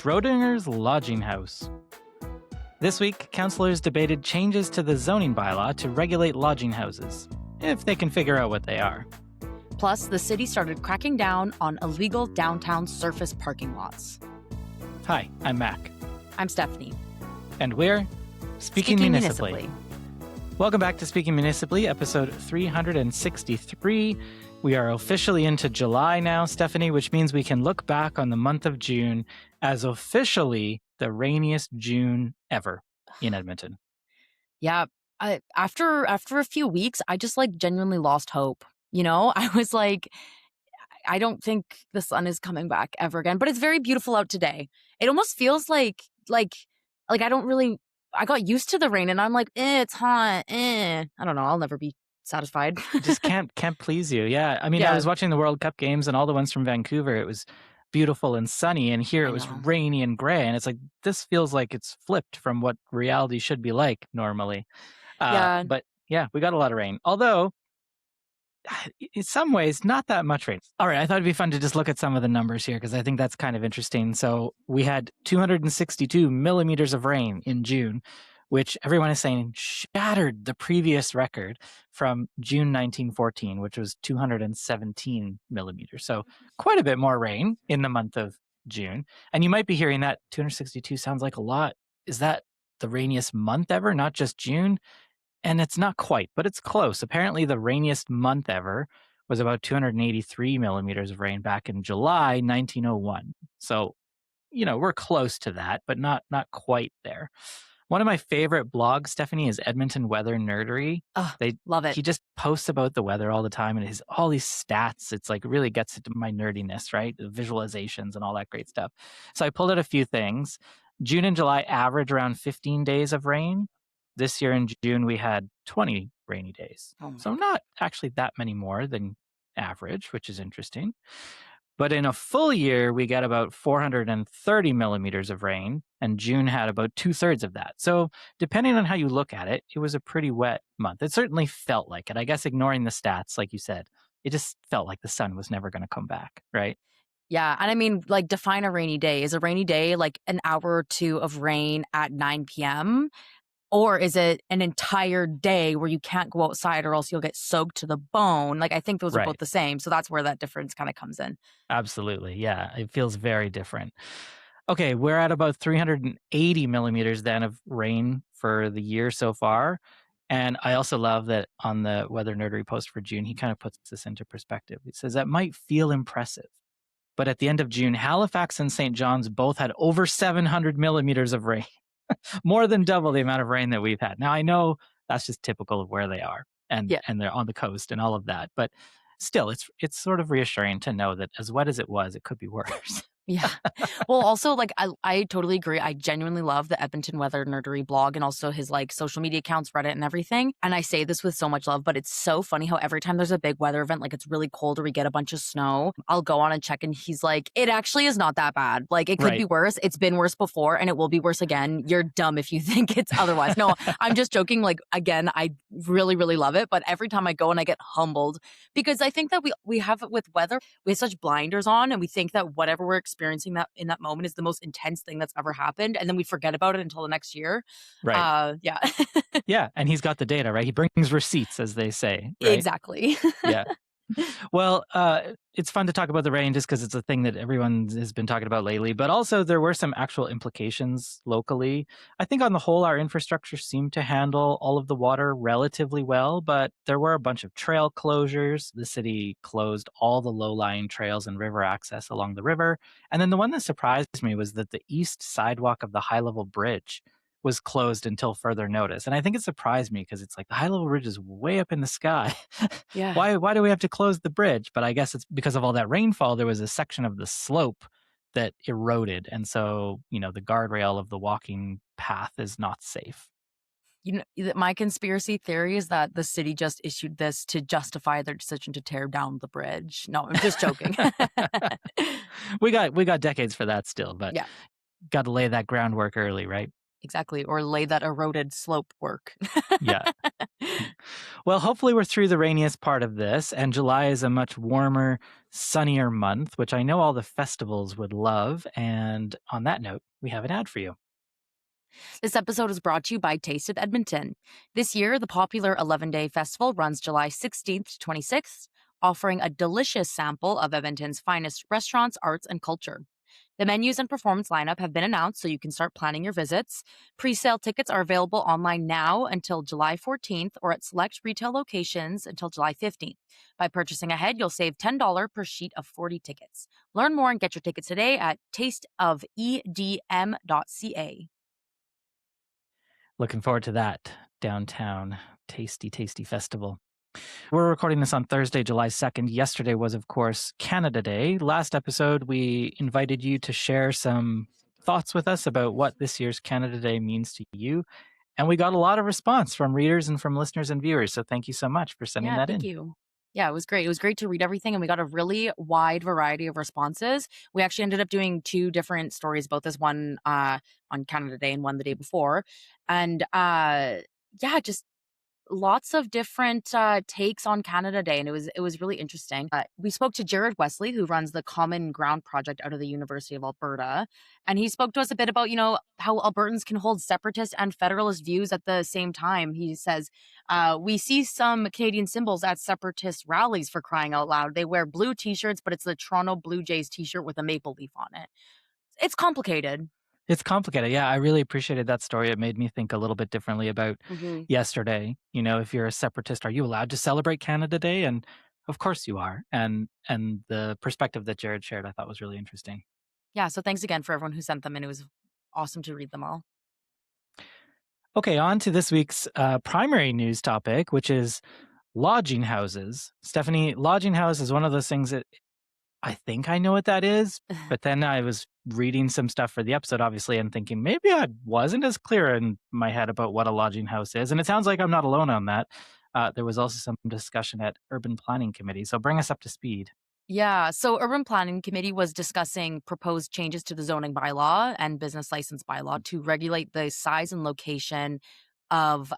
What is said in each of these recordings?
Schrodinger's lodging house. This week, councillors debated changes to the zoning bylaw to regulate lodging houses, if they can figure out what they are. Plus, the city started cracking down on illegal downtown surface parking lots. Hi, I'm Mac. I'm Stephanie. And we're Speaking Municipally. Welcome back to Speaking Municipally, episode 363. We are officially into July now, Stephanie, which means we can look back on the month of June as officially the rainiest June ever in Edmonton. Yeah, after a few weeks, I just genuinely lost hope. You know, I was like, I don't think the sun is coming back ever again, but it's very beautiful out today. It almost feels like I got used to the rain and I'm like, it's hot. I don't know. I'll never be satisfied. Just can't please you. Yeah. I mean, Yeah. I was watching the World Cup games and all the ones from Vancouver. It was beautiful and sunny, and here it was rainy and gray. And it's like, this feels like it's flipped from what reality should be like normally. But yeah, we got a lot of rain. Although, in some ways, not that much rain. All right, I thought it'd be fun to just look at some of the numbers here because I think that's kind of interesting. So we had 262 millimeters of rain in June, which everyone is saying shattered the previous record from June 1914, which was 217 millimeters. So quite a bit more rain in the month of June. And you might be hearing that 262 sounds like a lot. Is that the rainiest month ever, not just June? And it's not quite, but it's close. Apparently, the rainiest month ever was about 283 millimeters of rain back in July 1901. So, we're close to that, but not quite there. One of my favorite blogs, Stephanie, is Edmonton Weather Nerdery. Oh, love it. He just posts about the weather all the time and his all these stats. It's like really gets into my nerdiness, right? The visualizations and all that great stuff. So I pulled out a few things. June and July average around 15 days of rain. This year in June, we had 20 rainy days. So not actually that many more than average, which is interesting. But in a full year, we got about 430 millimeters of rain, and June had about 2/3 of that. So depending on how you look at it, it was a pretty wet month. It certainly felt like it. I guess ignoring the stats, like you said, it just felt like the sun was never going to come back, right? Yeah, and I mean, define a rainy day. Is a rainy day like an hour or two of rain at 9 p.m.? Or is it an entire day where you can't go outside or else you'll get soaked to the bone? I think those are both the same. So that's where that difference kind of comes in. Absolutely. Yeah, it feels very different. Okay, we're at about 380 millimeters then of rain for the year so far. And I also love that on the Weather Nerdery post for June, he kind of puts this into perspective. He says that might feel impressive, but at the end of June, Halifax and St. John's both had over 700 millimeters of rain. More than double the amount of rain that we've had. Now, I know that's just typical of where they are and they're on the coast and all of that. But still, it's sort of reassuring to know that as wet as it was, it could be worse. Yeah. Well, also, I totally agree. I genuinely love the Edmonton Weather Nerdery blog and also his social media accounts, Reddit and everything. And I say this with so much love, but it's so funny how every time there's a big weather event, it's really cold or we get a bunch of snow, I'll go on and check and he's like, it actually is not that bad. It could be worse. It's been worse before and it will be worse again. You're dumb if you think it's otherwise. No, I'm just joking. Again, I really, really love it. But every time I go and I get humbled because I think that we have it with weather. We have such blinders on and we think that whatever we're experiencing that in that moment is the most intense thing that's ever happened, and then we forget about it until the next year. Right. Yeah. Yeah, and he's got the data, right? He brings receipts, as they say. Right? Exactly. Yeah. Well, it's fun to talk about the rain just because it's a thing that everyone has been talking about lately, but also there were some actual implications locally. I think on the whole, our infrastructure seemed to handle all of the water relatively well, but there were a bunch of trail closures. The city closed all the low-lying trails and river access along the river. And then the one that surprised me was that the east sidewalk of the high-level bridge was closed until further notice. And I think it surprised me because it's like the high-level bridge is way up in the sky. Yeah. Why do we have to close the bridge? But I guess it's because of all that rainfall, there was a section of the slope that eroded. And so, the guardrail of the walking path is not safe. My conspiracy theory is that the city just issued this to justify their decision to tear down the bridge. No, I'm just joking. We got decades for that still, but got to lay that groundwork early, right? Exactly, or lay that eroded slope work. Yeah. Well, hopefully we're through the rainiest part of this, and July is a much warmer, sunnier month, which I know all the festivals would love. And on that note, we have an ad for you. This episode is brought to you by Taste of Edmonton. This year, the popular 11-day festival runs July 16th to 26th, offering a delicious sample of Edmonton's finest restaurants, arts, and culture. The menus and performance lineup have been announced so you can start planning your visits. Pre-sale tickets are available online now until July 14th or at select retail locations until July 15th. By purchasing ahead, you'll save $10 per sheet of 40 tickets. Learn more and get your tickets today at tasteofedm.ca. Looking forward to that downtown tasty, tasty festival. We're recording this on Thursday, July 2nd. Yesterday was, of course, Canada Day. Last episode, we invited you to share some thoughts with us about what this year's Canada Day means to you. And we got a lot of response from readers and from listeners and viewers. So thank you so much for sending Yeah, that thank in. you. Yeah, it was great. It was great to read everything, and we got a really wide variety of responses. We actually ended up doing two different stories about this, one on Canada Day and one the day before. And yeah, just lots of different takes on Canada Day, and it was really interesting. We spoke to Jared Wesley, who runs the Common Ground project out of the University of Alberta, and he spoke to us a bit about how Albertans can hold separatist and federalist views at the same time. He says, "We see some Canadian symbols at separatist rallies, for crying out loud. They wear blue T-shirts, but it's the Toronto Blue Jays T-shirt with a maple leaf on it. It's complicated." It's complicated. Yeah, I really appreciated that story. It made me think a little bit differently about Hmm. yesterday. If you're a separatist, are you allowed to celebrate Canada Day? And of course you are. And the perspective that Jared shared, I thought was really interesting. Yeah, so thanks again for everyone who sent them, and it was awesome to read them all. Okay, on to this week's primary news topic, which is lodging houses. Stephanie, lodging house is one of those things that I think I know what that is, but then I was reading some stuff for the episode, obviously, and thinking maybe I wasn't as clear in my head about what a lodging house is. And it sounds like I'm not alone on that. There was also some discussion at Urban Planning Committee. So bring us up to speed. Yeah. So, Urban Planning Committee was discussing proposed changes to the zoning bylaw and business license bylaw to regulate the size and location of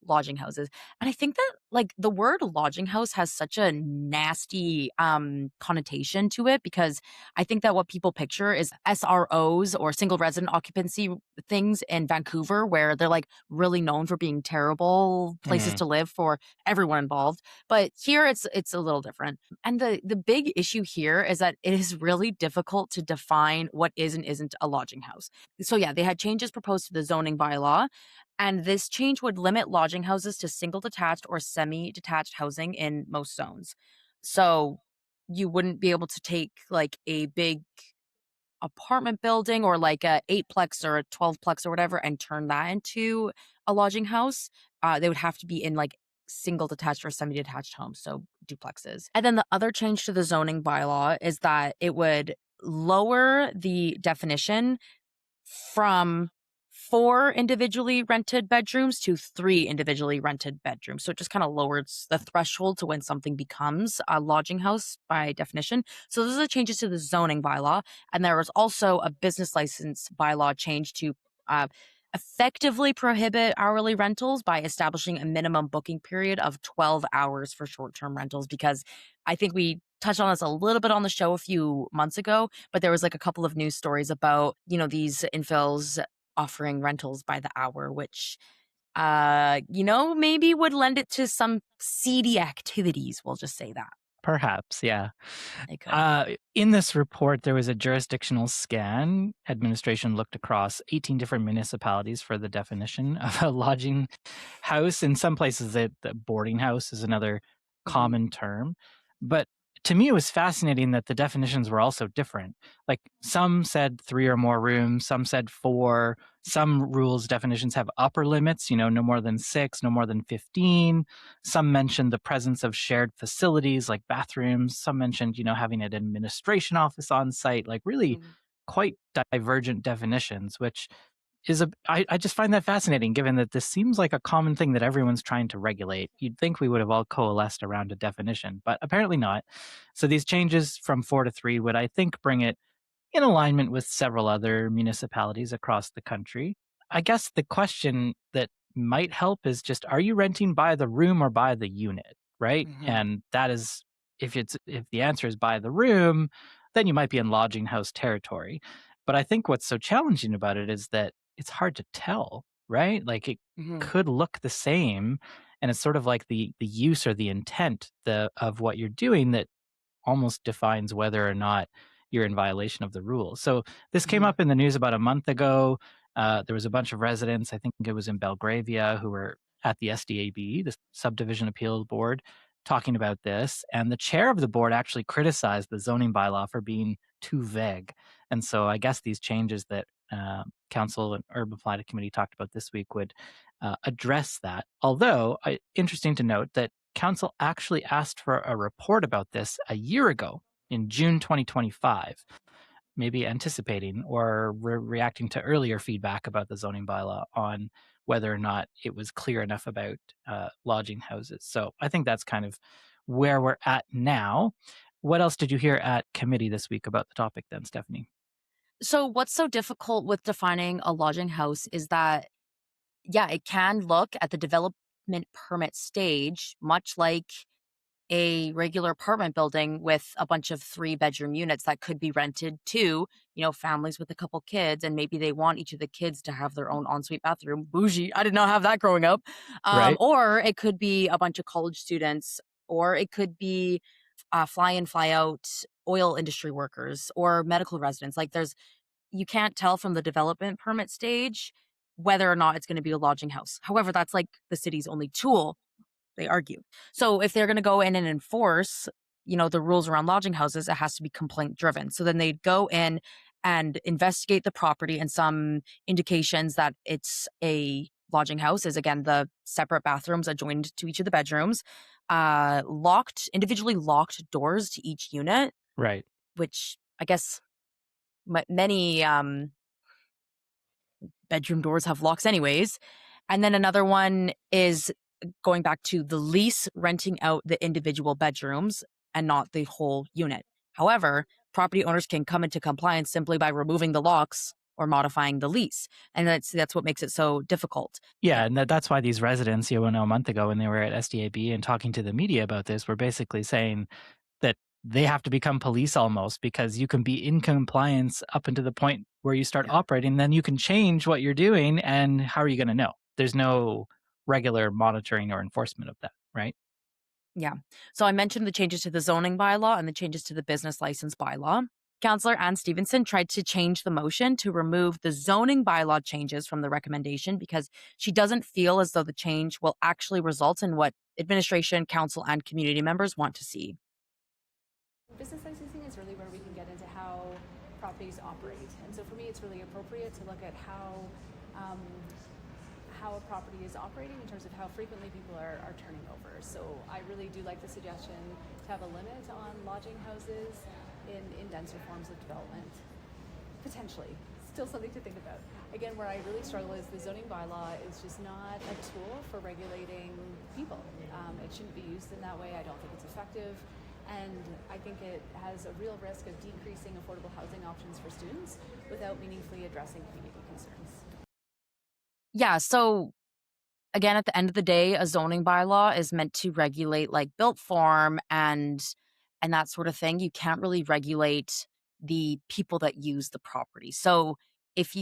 lodging houses. And I think that like the word lodging house has such a nasty connotation to it, because I think that what people picture is SROs or single resident occupancy things in Vancouver, where they're like really known for being terrible places Mm, to live for everyone involved. But here it's a little different. And the big issue here is that it is really difficult to define what is and isn't a lodging house. So yeah, they had changes proposed to the zoning bylaw, and this change would limit lodging houses to single detached or semi detached housing in most zones. So you wouldn't be able to take like a big apartment building or like a eightplex or a 12plex or whatever and turn that into a lodging house. They would have to be in like single detached or semi detached homes, so duplexes. And then the other change to the zoning bylaw is that it would lower the definition from 4 individually rented bedrooms to 3 individually rented bedrooms. So it just kind of lowers the threshold to when something becomes a lodging house by definition. So those are the changes to the zoning bylaw. And there was also a business license bylaw change to uh, effectively prohibit hourly rentals by establishing a minimum booking period of 12 hours for short-term rentals, because I think we touched on this a little bit on the show a few months ago, but there was like a couple of news stories about, these infills offering rentals by the hour, which, maybe would lend it to some seedy activities. We'll just say that perhaps, yeah. they could. In this report, there was a jurisdictional scan. Administration looked across 18 different municipalities for the definition of a lodging house. In some places, the boarding house is another Hmm. common term. But to me, it was fascinating that the definitions were also different. Like some said 3 or more rooms, some said 4. Some rules definitions have upper limits, no more than 6, no more than 15. Some mentioned the presence of shared facilities like bathrooms. Some mentioned, having an administration office on site, like really quite divergent definitions, which I just find that fascinating given that this seems like a common thing that everyone's trying to regulate. You'd think we would have all coalesced around a definition, but apparently not. So these changes from 4 to 3 would, I think, bring it in alignment with several other municipalities across the country. I guess the question that might help is just, are you renting by the room or by the unit, right? Mm-hmm. And that is, if the answer is by the room, then you might be in lodging house territory. But I think what's so challenging about it is that it's hard to tell, right? Like it Mm-hmm. could look the same, and it's sort of like the use or the intent of what you're doing that almost defines whether or not you're in violation of the rules. So this came Mm-hmm. up in the news about a month ago. There was a bunch of residents, I think it was in Belgravia, who were at the SDAB, the Subdivision Appeal Board, talking about this. And the chair of the board actually criticized the zoning bylaw for being too vague. And so I guess these changes that Council and Urban Planning Committee talked about this week would address that. Although, interesting to note that Council actually asked for a report about this a year ago in June 2025, maybe anticipating or reacting to earlier feedback about the zoning bylaw on whether or not it was clear enough about lodging houses. So I think that's kind of where we're at now. What else did you hear at committee this week about the topic then, Stephanie? So, what's so difficult with defining a lodging house is that, yeah, it can look at the development permit stage much like a regular apartment building with a bunch of 3-bedroom units that could be rented to, families with a couple kids, and maybe they want each of the kids to have their own ensuite bathroom. Bougie. I did not have that growing up. Right. Or it could be a bunch of college students, or it could be fly in, fly out oil industry workers or medical residents. Like you can't tell from the development permit stage whether or not it's going to be a lodging house. However, that's like the city's only tool, they argue. So if they're going to go in and enforce, the rules around lodging houses, it has to be complaint driven. So then they'd go in and investigate the property, and some indications that it's a lodging house is, again, the separate bathrooms adjoined to each of the bedrooms, individually locked doors to each unit, Right. which I guess many bedroom doors have locks anyways. And then another one is going back to the lease renting out the individual bedrooms and not the whole unit. However, property owners can come into compliance simply by removing the locks or modifying the lease. And that's what makes it so difficult. Yeah, and that's why these residents, a month ago when they were at SDAB and talking to the media about this, were basically saying that they have to become police almost, because you can be in compliance up until the point where you start Yeah. operating, then you can change what you're doing, and how are you going to know? There's no regular monitoring or enforcement of that, right? Yeah. So I mentioned the changes to the zoning bylaw and the changes to the business license bylaw. Councillor Ann Stevenson tried to change the motion to remove the zoning bylaw changes from the recommendation because she doesn't feel as though the change will actually result in what administration, council, and community members want to see. Business licensing is really where we can get into how properties operate. And so for me, it's really appropriate to look at how a property is operating in terms of how frequently people are turning over. So I really do like the suggestion to have a limit on lodging houses in denser forms of development. Potentially. Still something to think about. Again, where I really struggle is the zoning bylaw is just not a tool for regulating people. It shouldn't be used in that way. I don't think it's effective. And I think it has a real risk of decreasing affordable housing options for students without meaningfully addressing community concerns. Yeah. So again, at the end of the day, a zoning bylaw is meant to regulate like built form and that sort of thing. You can't really regulate the people that use the property. So if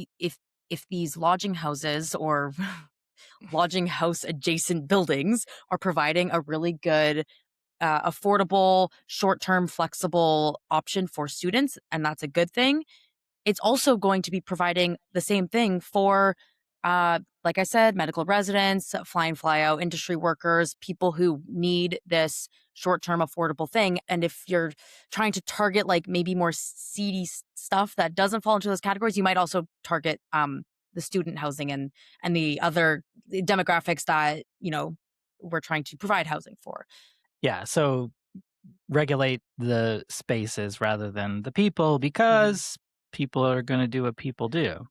these lodging houses or lodging house adjacent buildings are providing a really good affordable, short-term, flexible option for students, and that's a good thing, it's also going to be providing the same thing for, like I said, medical residents, fly in, fly out industry workers, people who need this short term affordable thing. And if you're trying to target like maybe more seedy stuff that doesn't fall into those categories, you might also target the student housing and the other demographics that we're trying to provide housing for. Yeah, so regulate the spaces rather than the people, Mhm. because people are going to do what people do.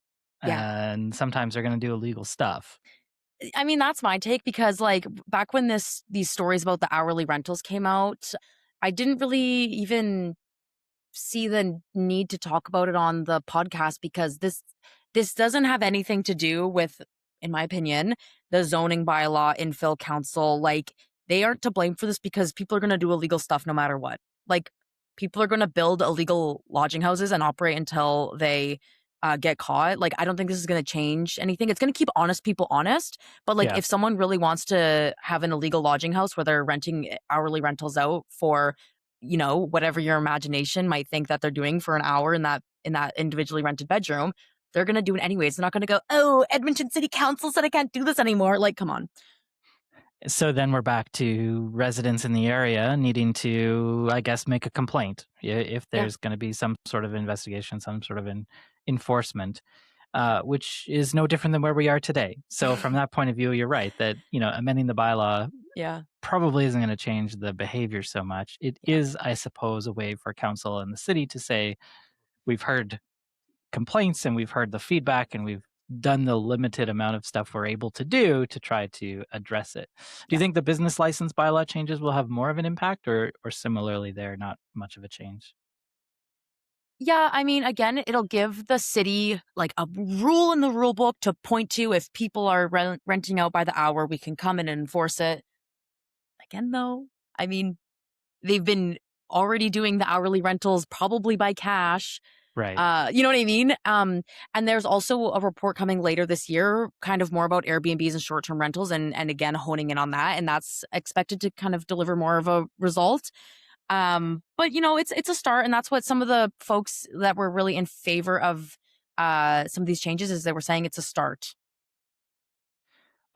Yeah. And sometimes they're going to do illegal stuff. I mean, that's my take because like back when these stories about the hourly rentals came out, I didn't really even see the need to talk about it on the podcast because This doesn't have anything to do with, in my opinion, the zoning bylaw, infill council. Like, they aren't to blame for this because people are going to do illegal stuff no matter what. Like, people are going to build illegal lodging houses and operate until they get caught. Like, I don't think this is going to change anything. It's going to keep honest people honest. But like, Yeah. if someone really wants to have an illegal lodging house where they're renting hourly rentals out for, whatever your imagination might think that they're doing for an hour in that individually rented bedroom, they're going to do it anyways. They're not going to go, oh, Edmonton City Council said I can't do this anymore. Like, come on. So then we're back to residents in the area needing to, I guess, make a complaint if Yeah. there's going to be some sort of investigation, some sort of enforcement, which is no different than where we are today. So from that point of view, you're right that, amending the bylaw Yeah. probably isn't going to change the behavior so much. It is, I suppose, a way for council and the city to say, we've heard complaints and we've heard the feedback and we've done the limited amount of stuff we're able to do to try to address it. Do you Yeah. think the business license bylaw changes will have more of an impact, or similarly they're not much of a change? Yeah, I mean, again, it'll give the city like a rule in the rule book to point to. If people are renting out by the hour, we can come in and enforce it. Again, though, I mean, they've been already doing the hourly rentals probably by cash. Right. You know what I mean? And there's also a report coming later this year, kind of more about Airbnbs and short-term rentals, and again honing in on that, and that's expected to kind of deliver more of a result. But it's a start, and that's what some of the folks that were really in favor of some of these changes is they were saying it's a start.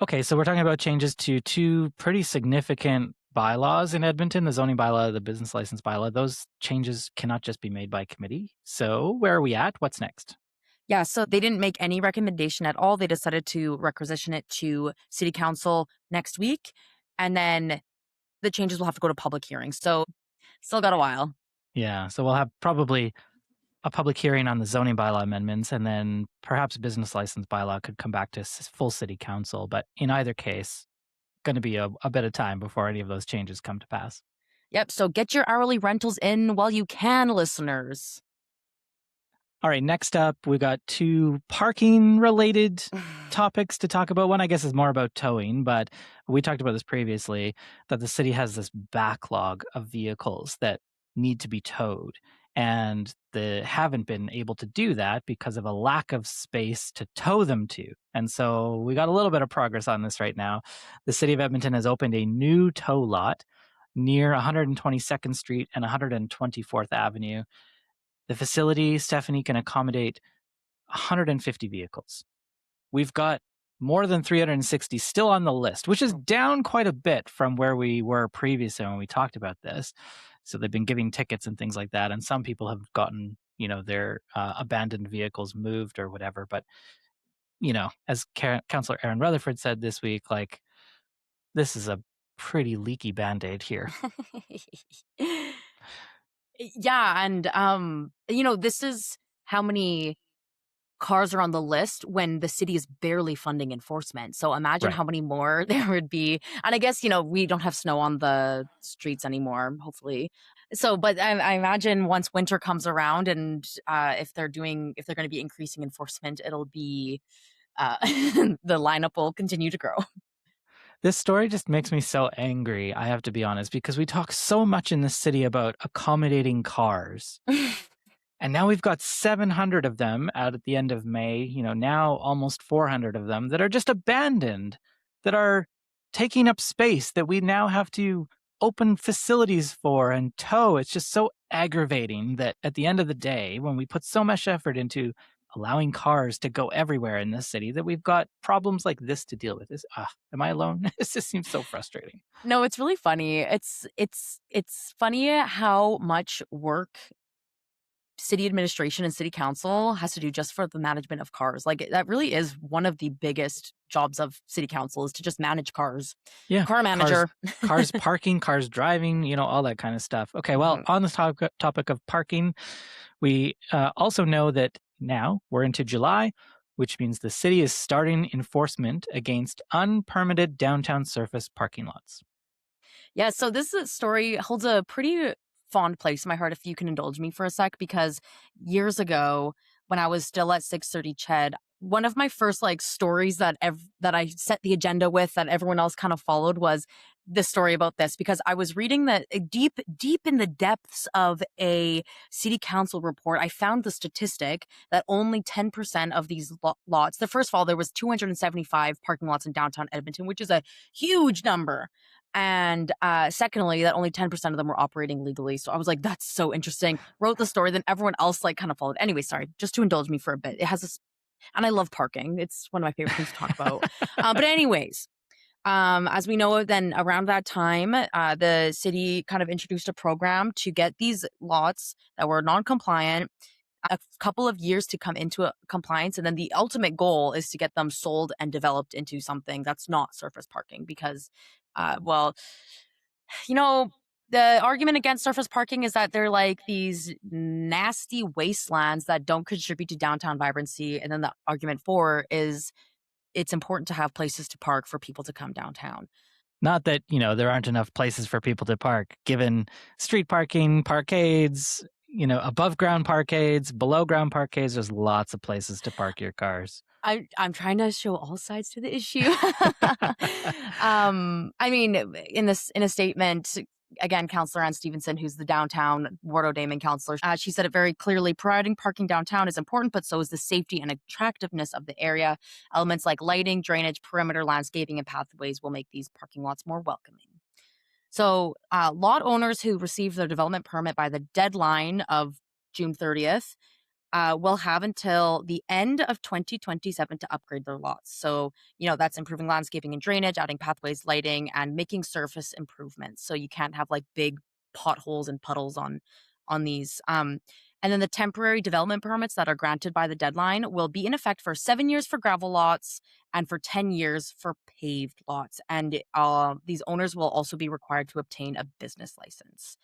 Okay, so we're talking about changes to two pretty significant bylaws in Edmonton, the zoning bylaw, the business license bylaw. Those changes cannot just be made by committee. So where are we at? What's next? Yeah, so they didn't make any recommendation at all. They decided to requisition it to city council next week, and then the changes will have to go to public hearings. So still got a while. Yeah, so we'll have probably a public hearing on the zoning bylaw amendments, and then perhaps business license bylaw could come back to full city council. But in either case, going to be a bit of time before any of those changes come to pass. Yep, so get your hourly rentals in while you can, listeners. All right, next up, we got two parking-related topics to talk about. One, I guess, is more about towing, but we talked about this previously, that the city has this backlog of vehicles that need to be towed, and they haven't been able to do that because of a lack of space to tow them to. And so we got a little bit of progress on this right now. The city of Edmonton has opened a new tow lot near 122nd Street and 124th Avenue. The facility, Stephanie, can accommodate 150 vehicles. We've got more than 360 still on the list, which is down quite a bit from where we were previously when we talked about this. So they've been giving tickets and things like that. And some people have gotten, their abandoned vehicles moved or whatever. But, as Councillor Aaron Rutherford said this week, like, this is a pretty leaky Band-Aid here. Yeah, and this is how many cars are on the list when the city is barely funding enforcement. So imagine Right. how many more there would be. And I guess, we don't have snow on the streets anymore, hopefully. So, but I imagine once winter comes around and if they're going to be increasing enforcement, it'll be the lineup will continue to grow. This story just makes me so angry, I have to be honest, because we talk so much in this city about accommodating cars. And now we've got 700 of them out at the end of May, now almost 400 of them that are just abandoned, that are taking up space that we now have to open facilities for and tow. It's just so aggravating that at the end of the day, when we put so much effort into allowing cars to go everywhere in this city, that we've got problems like this to deal with. Am I alone? This just seems so frustrating. No, it's really funny. It's funny how much work city administration and city council has to do just for the management of cars. Like, that really is one of the biggest jobs of city council, is to just manage cars. Yeah. Car manager. Cars parking, cars driving, all that kind of stuff. Okay, well, on the topic of parking, we also know that now we're into July, which means the city is starting enforcement against unpermitted downtown surface parking lots. Yeah, so this story holds a pretty fond place in my heart, if you can indulge me for a sec, because years ago, when I was still at 630 Ched, one of my first like stories that I set the agenda with that everyone else kind of followed was this story about this, because I was reading that deep in the depths of a city council report, I found the statistic that only 10% of these lots, first of all, there was 275 parking lots in downtown Edmonton, which is a huge number. And secondly, that only 10% of them were operating legally. So I was like, that's so interesting. Wrote the story, then everyone else like kind of followed. Anyway, sorry, just to indulge me for a bit. It has this, and I love parking. It's one of my favorite things to talk about. But anyways, as we know, then around that time, the city kind of introduced a program to get these lots that were non-compliant a couple of years to come into compliance. And then the ultimate goal is to get them sold and developed into something that's not surface parking because, well, you know, the argument against surface parking is that they're like these nasty wastelands that don't contribute to downtown vibrancy. And then the argument for is it's important to have places to park for people to come downtown. Not that, there aren't enough places for people to park, given street parking, parkades, above ground parkades, below ground parkades. There's lots of places to park your cars. I'm trying to show all sides to the issue. I mean, in a statement, again, Councillor Ann Stevenson, who's the downtown Ward O'Damon councillor, she said it very clearly: providing parking downtown is important, but so is the safety and attractiveness of the area. Elements like lighting, drainage, perimeter landscaping, and pathways will make these parking lots more welcoming. So lot owners who receive their development permit by the deadline of June 30th will have until the end of 2027 to upgrade their lots. So, that's improving landscaping and drainage, adding pathways, lighting, and making surface improvements. So you can't have like big potholes and puddles on these. And then the temporary development permits that are granted by the deadline will be in effect for 7 years for gravel lots and for 10 years for paved lots. And these owners will also be required to obtain a business license.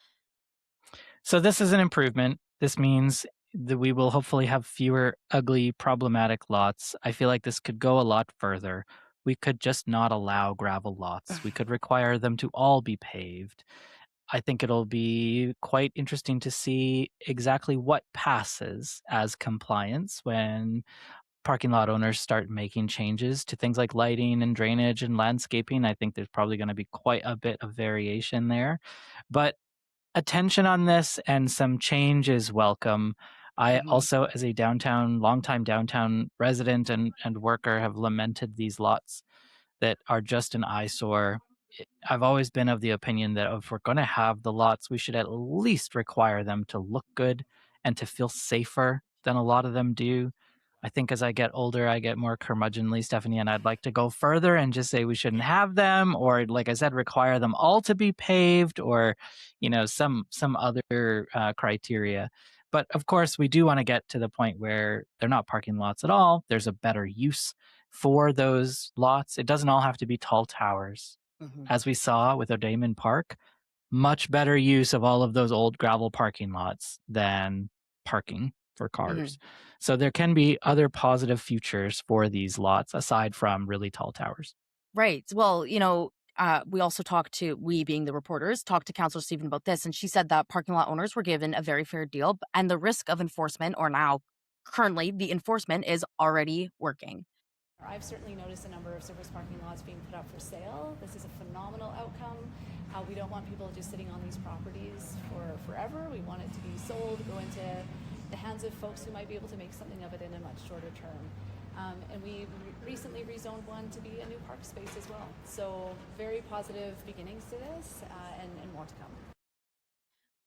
So this is an improvement. This means that we will hopefully have fewer ugly, problematic lots. I feel like this could go a lot further. We could just not allow gravel lots. We could require them to all be paved. I think it'll be quite interesting to see exactly what passes as compliance when parking lot owners start making changes to things like lighting and drainage and landscaping. I think there's probably going to be quite a bit of variation there. But attention on this and some change is welcome. I also, as a longtime downtown resident and worker, have lamented these lots that are just an eyesore. I've always been of the opinion that if we're going to have the lots, we should at least require them to look good and to feel safer than a lot of them do. I think as I get older, I get more curmudgeonly, Stephanie, and I'd like to go further and just say we shouldn't have them, or like I said, require them all to be paved, or some other criteria. But of course, we do want to get to the point where they're not parking lots at all. There's a better use for those lots. It doesn't all have to be tall towers. As we saw with O'Damon Park, much better use of all of those old gravel parking lots than parking for cars. So there can be other positive futures for these lots aside from really tall towers. Right. Well, we also we being the reporters, talked to Councillor Stephen about this, and she said that parking lot owners were given a very fair deal, and the risk of enforcement, or now currently the enforcement, is already working. I've certainly noticed a number of surface parking lots being put up for sale. This is a phenomenal outcome. We don't want people just sitting on these properties for forever. We want it to be sold, go into the hands of folks who might be able to make something of it in a much shorter term. And we recently rezoned one to be a new park space as well. So very positive beginnings to this and more to come.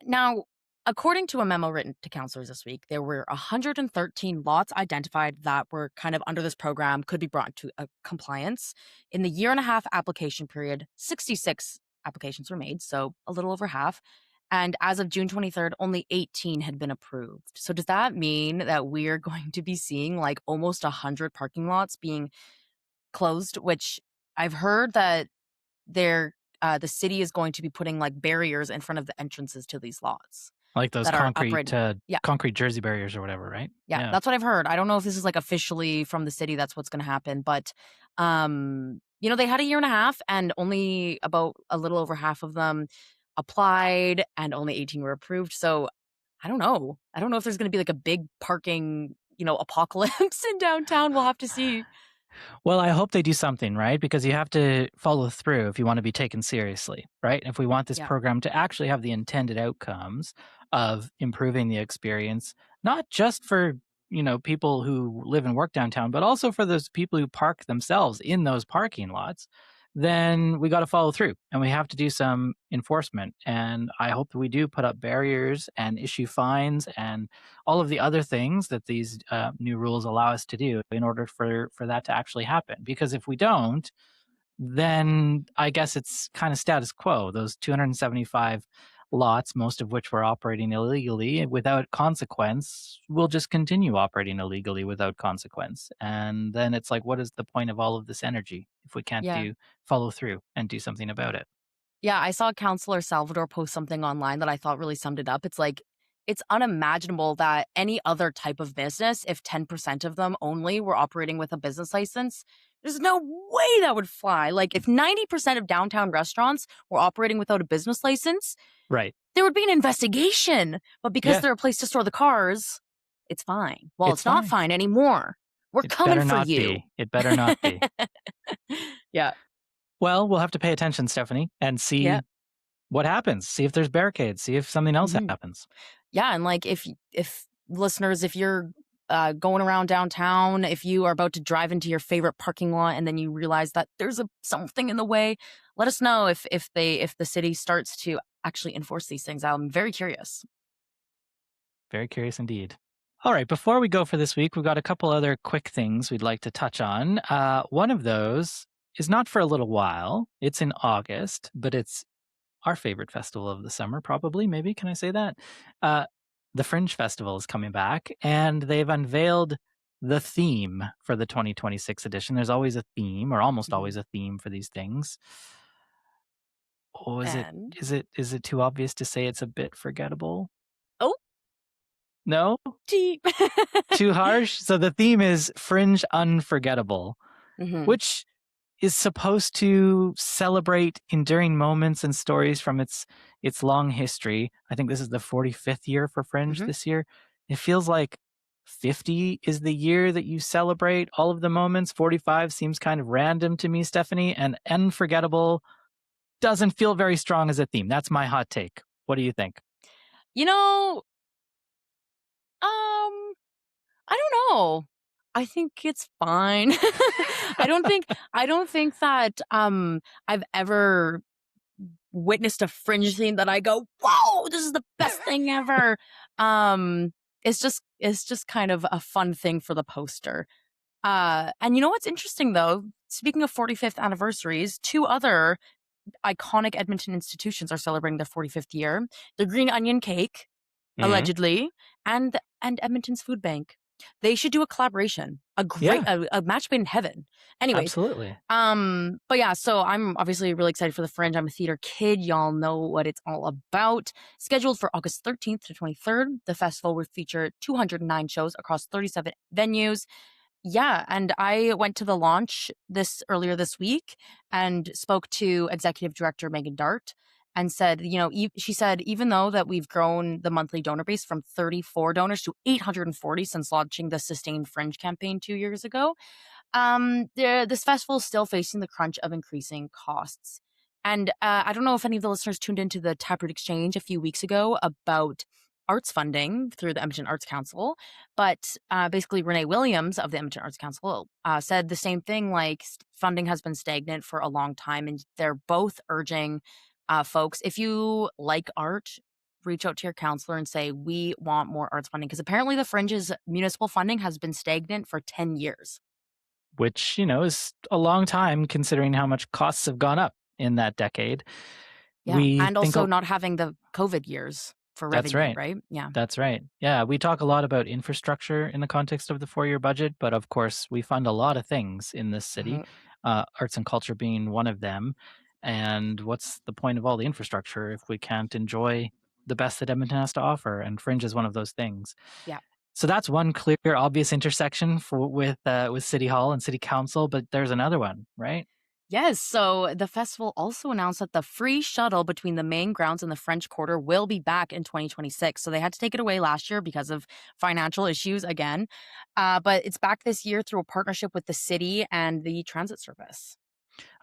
Now, according to a memo written to councillors this week, there were 113 lots identified that were kind of under this program, could be brought to compliance. In the year-and-a-half application period, 66 applications were made, so a little over half. And as of June 23rd, only 18 had been approved. So does that mean that we're going to be seeing like almost 100 parking lots being closed, which I've heard that the city is going to be putting like barriers in front of the entrances to these lots? Like those concrete jersey barriers or whatever, right? Yeah, that's what I've heard. I don't know if this is like officially from the city that's what's going to happen, but they had a year and a half and only about a little over half of them applied and only 18 were approved. So I don't know. I don't know if there's going to be like a big parking apocalypse in downtown. We'll have to see. Well, I hope they do something, right? Because you have to follow through if you want to be taken seriously, right? If we want this Yeah. program to actually have the intended outcomes of improving the experience, not just for, people who live and work downtown, but also for those people who park themselves in those parking lots, then we got to follow through and we have to do some enforcement. And I hope that we do put up barriers and issue fines and all of the other things that these new rules allow us to do in order for that to actually happen. Because if we don't, then I guess it's kind of status quo. Those 275 lots, most of which were operating illegally without consequence, will just continue operating illegally without consequence. And then it's like, what is the point of all of this energy if we can't Yeah. follow through and do something about it? Yeah, I saw Councillor Salvador post something online that I thought really summed it up. It's like, it's unimaginable that any other type of business, if 10% of them only were operating with a business license, there's no way that would fly. Like, if 90% of downtown restaurants were operating without a business license, Right. there would be an investigation. But because Yeah. they're a place to store the cars, it's fine. Well, It's it's not fine anymore. We're It coming better for not you. be. It better not be. Yeah. Well, we'll have to pay attention, Stephanie, and Yeah. see what happens. See if there's barricades. See if something else Mhm. happens. Yeah, and like if listeners, if you're going around downtown, if you are about to drive into your favorite parking lot and then you realize that there's something in the way, let us know if the city starts to actually enforce these things. I'm very curious. Very curious indeed. All right, before we go for this week, we've got a couple other quick things we'd like to touch on. One of those is not for a little while. It's in August, but it's our favorite festival of the summer, probably, maybe. Can I say that? The Fringe Festival is coming back, and they've unveiled the theme for the 2026 edition. There's always a theme, or almost always a theme for these things. Oh, And is it too obvious to say it's a bit forgettable? oh, No? deep. Too harsh? So the theme is Fringe Unforgettable, which is supposed to celebrate enduring moments and stories from its long history. I think this is the 45th year for Fringe this year. It feels like 50 is the year that you celebrate all of the moments. 45 seems kind of random to me, Stephanie, and Unforgettable doesn't feel very strong as a theme. That's my hot take. What do you think? I don't know. I think it's fine. I don't think that I've ever witnessed a Fringe theme that I go, "Whoa, this is the best thing ever." It's just kind of a fun thing for the poster. And you know what's interesting though? Speaking of 45th anniversaries, two other iconic Edmonton institutions are celebrating their 45th year. The Green Onion Cake, allegedly, and Edmonton's Food Bank. They should do a collaboration, a match made in heaven. Anyways, Absolutely. but yeah, so I'm obviously really excited for the Fringe. I'm a theater kid. Y'all know what it's all about. Scheduled for August 13th to 23rd, the festival will feature 209 shows across 37 venues. Yeah, and I went to the launch earlier this week and spoke to Executive Director Megan Dart and said, she said, even though that we've grown the monthly donor base from 34 donors to 840 since launching the Sustained Fringe campaign 2 years ago, this festival is still facing the crunch of increasing costs. And I don't know if any of the listeners tuned into the Taproot Exchange a few weeks ago about arts funding through the Edmonton Arts Council, but basically Renee Williams of the Edmonton Arts Council said the same thing, like funding has been stagnant for a long time, and they're both urging folks, if you like art, reach out to your counselor and say, we want more arts funding, because apparently the Fringe's municipal funding has been stagnant for 10 years. Which, is a long time considering how much costs have gone up in that decade. Yeah, and also not having the COVID years for revenue, right? Yeah. That's right. Yeah, we talk a lot about infrastructure in the context of the 4-year budget, but of course we fund a lot of things in this city, arts and culture being one of them. And what's the point of all the infrastructure if we can't enjoy the best that Edmonton has to offer? And Fringe is one of those things. Yeah. So that's one clear, obvious intersection with City Hall and City Council, but there's another one, right? Yes, so the festival also announced that the free shuttle between the main grounds and the French Quarter will be back in 2026. So they had to take it away last year because of financial issues again. But it's back this year through a partnership with the city and the transit service.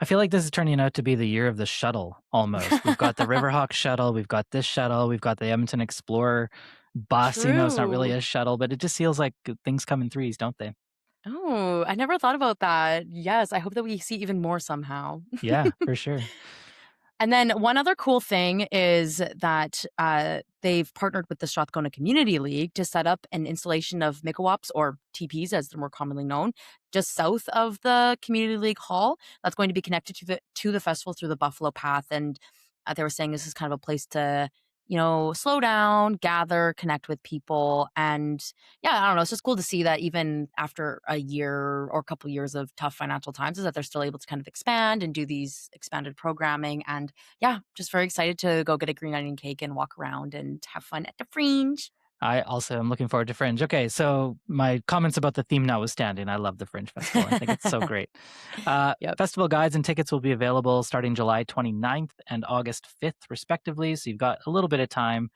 I feel like this is turning out to be the year of the shuttle almost. We've got the Riverhawk shuttle, we've got this shuttle, we've got the Edmonton Explorer bus. It's not really True. a shuttle, but it just feels like things come in threes, don't they? Oh, I never thought about that. Yes, I hope that we see even more somehow. Yeah, for sure. And then one other cool thing is that they've partnered with the Strathcona Community League to set up an installation of megawaps, or TPs as they're more commonly known, just south of the Community League Hall. That's going to be connected to the festival through the Buffalo Path. And they were saying this is kind of a place to, slow down, gather, connect with people. And yeah, I don't know. It's just cool to see that even after a year or a couple of years of tough financial times, is that they're still able to kind of expand and do these expanded programming. And yeah, just very excited to go get a green onion cake and walk around and have fun at the Fringe. I also am looking forward to Fringe. Okay, so my comments about the theme notwithstanding, I love the Fringe Festival. I think it's so great. Yep. Festival guides and tickets will be available starting July 29th and August 5th, respectively. So you've got a little bit of time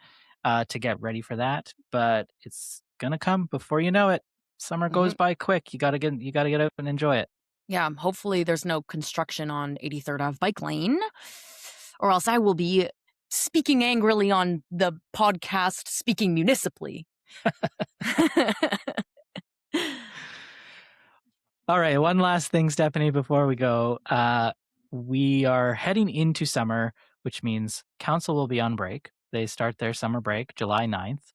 to get ready for that, but it's gonna come before you know it. Summer goes by quick. You gotta get out and enjoy it. Yeah, hopefully there's no construction on 83rd Ave bike lane, or else I will be speaking angrily on the podcast Speaking Municipally. All right, one last thing, Stephanie, before we go. We are heading into summer, which means council will be on break. They start their summer break July 9th.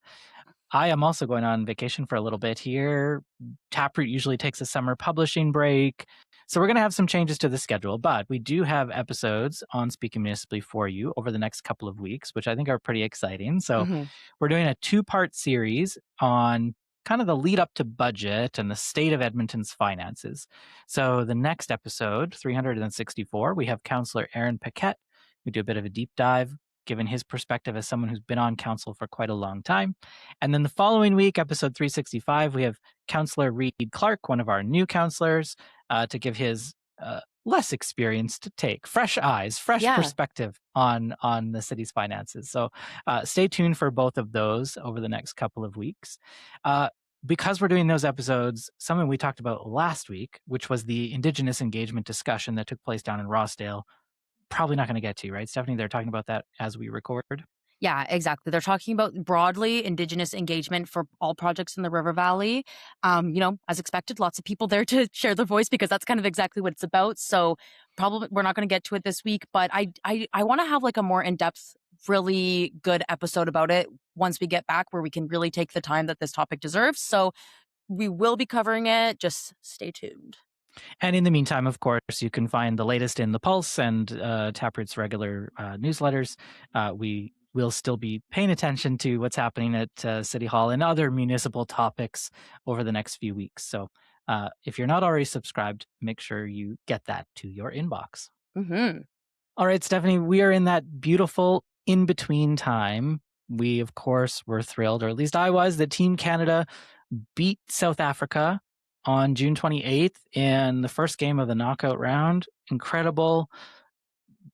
I am also going on vacation for a little bit here. Taproot usually takes a summer publishing break. So we're going to have some changes to the schedule, but we do have episodes on Speaking Municipally for you over the next couple of weeks, which I think are pretty exciting. So we're doing a 2-part series on kind of the lead up to budget and the state of Edmonton's finances. So the next episode, 364, we have Councillor Aaron Paquette. We do a bit of a deep dive, given his perspective as someone who's been on council for quite a long time. And then the following week, episode 365, we have Councillor Reed Clark, one of our new councillors, to give his less experienced take, fresh eyes, fresh perspective on the city's finances. So stay tuned for both of those over the next couple of weeks. Because we're doing those episodes, something we talked about last week, which was the Indigenous engagement discussion that took place down in Rossdale, probably not going to get to, right, Stephanie? They're talking about that as we record. Yeah, exactly. They're talking about broadly Indigenous engagement for all projects in the River Valley. As expected, lots of people there to share their voice because that's kind of exactly what it's about. So probably we're not going to get to it this week, but I want to have like a more in-depth, really good episode about it once we get back, where we can really take the time that this topic deserves. So we will be covering it. Just stay tuned. And in the meantime, of course, you can find the latest in The Pulse and Taproot's regular newsletters. We will still be paying attention to what's happening at City Hall and other municipal topics over the next few weeks. So if you're not already subscribed, make sure you get that to your inbox. All right, Stephanie, we are in that beautiful in-between time. We, of course, were thrilled, or at least I was, that Team Canada beat South Africa on June 28th in the first game of the knockout round. Incredible.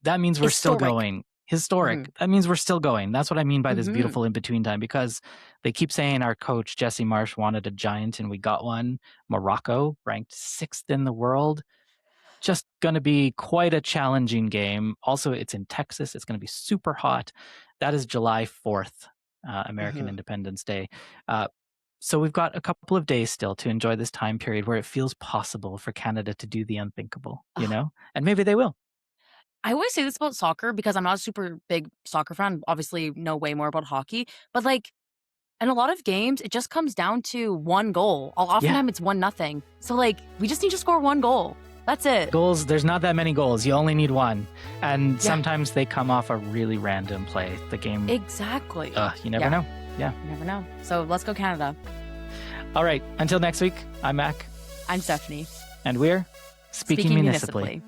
That means we're still going. Historic. That means we're still going. That's what I mean by this beautiful in-between time, because they keep saying our coach, Jesse Marsh, wanted a giant, and we got one. Morocco, ranked 6th in the world. Just going to be quite a challenging game. Also, it's in Texas. It's going to be super hot. That is July 4th, American Independence Day. So we've got a couple of days still to enjoy this time period where it feels possible for Canada to do the unthinkable, and maybe they will. I always say this about soccer because I'm not a super big soccer fan, obviously know way more about hockey, but like in a lot of games, it just comes down to one goal. Oftentimes it's 1-0. So like we just need to score one goal. That's it. Goals, there's not that many goals. You only need one. And sometimes they come off a really random play. The game. Exactly. You never know. Yeah. You never know. So let's go Canada. All right. Until next week, I'm Mac. I'm Stephanie. And we're Speaking Municipally.